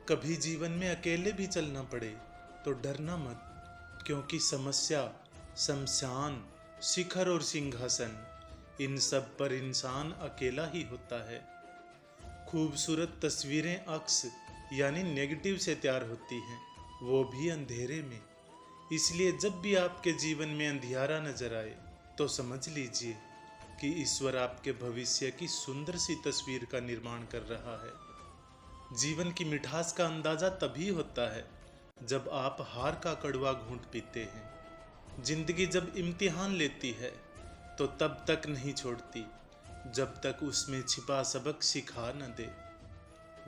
कभी जीवन में अकेले भी चलना पड़े तो डरना मत, क्योंकि समस्या, शमशान, शिखर और सिंहासन, इन सब पर इंसान अकेला ही होता है। खूबसूरत तस्वीरें अक्स यानी नेगेटिव से तैयार होती हैं, वो भी अंधेरे में। इसलिए जब भी आपके जीवन में अंधियारा नजर आए तो समझ लीजिए कि ईश्वर आपके भविष्य की सुंदर सी तस्वीर का निर्माण कर रहा है। जीवन की मिठास का अंदाजा तभी होता है जब आप हार का कड़वा घूंट पीते हैं। जिंदगी जब इम्तिहान लेती है तो तब तक नहीं छोड़ती जब तक उसमें छिपा सबक सिखा न दे।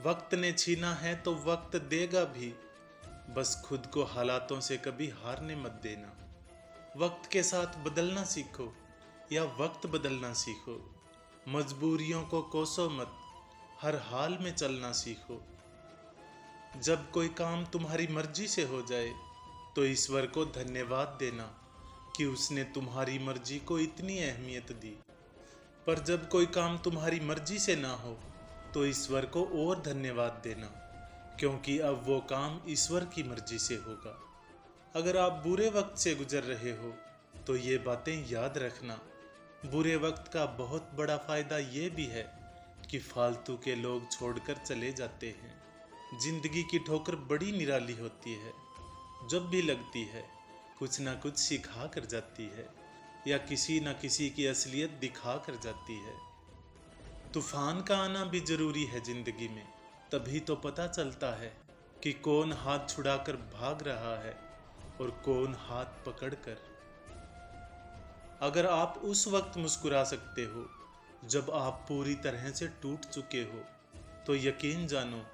वक्त ने छीना है तो वक्त देगा भी, बस खुद को हालातों से कभी हारने मत देना। वक्त के साथ बदलना सीखो या वक्त बदलना सीखो। मजबूरियों को कोसो मत, हर हाल में चलना सीखो। जब कोई काम तुम्हारी मर्जी से हो जाए तो ईश्वर को धन्यवाद देना कि उसने तुम्हारी मर्जी को इतनी अहमियत दी। पर जब कोई काम तुम्हारी मर्जी से ना हो तो ईश्वर को और धन्यवाद देना, क्योंकि अब वो काम ईश्वर की मर्जी से होगा। अगर आप बुरे वक्त से गुजर रहे हो तो ये बातें याद रखना। बुरे वक्त का बहुत बड़ा फायदा ये भी है कि फालतू के लोग छोड़कर चले जाते हैं। जिंदगी की ठोकर बड़ी निराली होती है, जब भी लगती है कुछ ना कुछ सिखा कर जाती है या किसी न किसी की असलियत दिखा कर जाती है। तूफान का आना भी जरूरी है जिंदगी में, तभी तो पता चलता है कि कौन हाथ छुड़ाकर भाग रहा है और कौन हाथ पकड़कर। अगर आप उस वक्त मुस्कुरा सकते हो जब आप पूरी तरह से टूट चुके हो तो यकीन जानो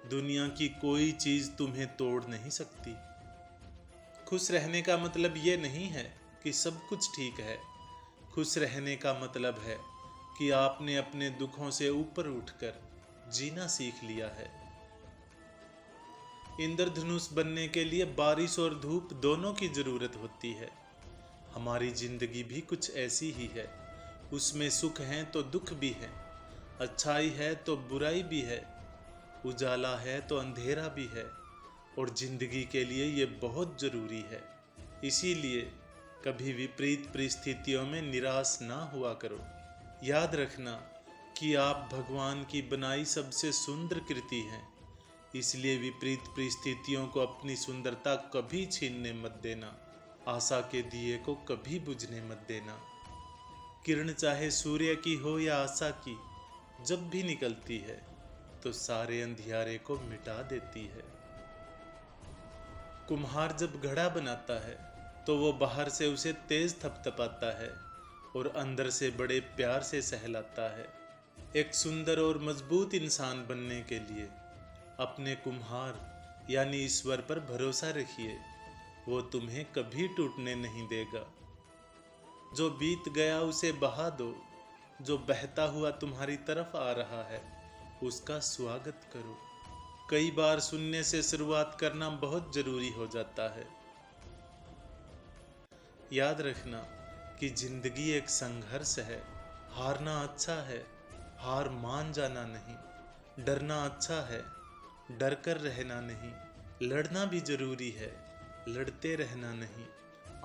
दुनिया की कोई चीज तुम्हें तोड़ नहीं सकती। खुश रहने का मतलब ये नहीं है कि सब कुछ ठीक है। खुश रहने का मतलब है कि आपने अपने दुखों से ऊपर उठकर जीना सीख लिया है। इंद्रधनुष बनने के लिए बारिश और धूप दोनों की जरूरत होती है। हमारी जिंदगी भी कुछ ऐसी ही है, उसमें सुख है तो दुख भी है, अच्छाई है तो बुराई भी है, उजाला है तो अंधेरा भी है, और जिंदगी के लिए ये बहुत जरूरी है। इसीलिए कभी विपरीत परिस्थितियों में निराश ना हुआ करो। याद रखना कि आप भगवान की बनाई सबसे सुंदर कृति हैं, इसलिए विपरीत परिस्थितियों को अपनी सुंदरता कभी छीनने मत देना। आशा के दिए को कभी बुझने मत देना। किरण चाहे सूर्य की हो या आशा की, जब भी निकलती है तो सारे अंधियारे को मिटा देती है। कुम्हार जब घड़ा बनाता है तो वो बाहर से उसे तेज थपथपाता है और अंदर से बड़े प्यार से सहलाता है। एक सुंदर और मजबूत इंसान बनने के लिए अपने कुम्हार यानी ईश्वर पर भरोसा रखिए, वो तुम्हें कभी टूटने नहीं देगा। जो बीत गया उसे बहा दो, जो बहता हुआ तुम्हारी तरफ आ रहा है उसका स्वागत करो। कई बार सुनने से शुरुआत करना बहुत जरूरी हो जाता है। याद रखना कि जिंदगी एक संघर्ष है। हारना अच्छा है, हार मान जाना नहीं। डरना अच्छा है, डर कर रहना नहीं। लड़ना भी जरूरी है, लड़ते रहना नहीं।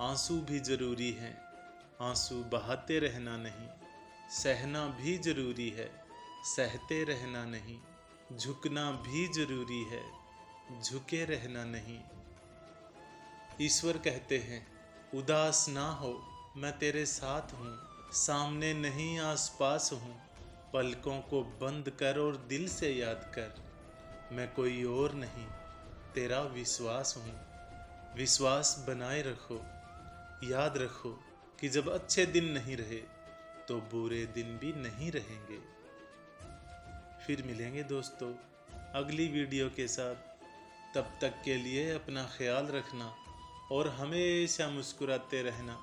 आंसू भी जरूरी हैं, आंसू बहाते रहना नहीं। सहना भी जरूरी है, सहते रहना नहीं। झुकना भी जरूरी है, झुके रहना नहीं। ईश्वर कहते हैं, उदास ना हो, मैं तेरे साथ हूँ, सामने नहीं आसपास हूँ। पलकों को बंद कर और दिल से याद कर, मैं कोई और नहीं, तेरा विश्वास हूँ। विश्वास बनाए रखो। याद रखो कि जब अच्छे दिन नहीं रहे तो बुरे दिन भी नहीं रहेंगे। फिर मिलेंगे दोस्तों अगली वीडियो के साथ। तब तक के लिए अपना ख्याल रखना और हमेशा मुस्कुराते रहना।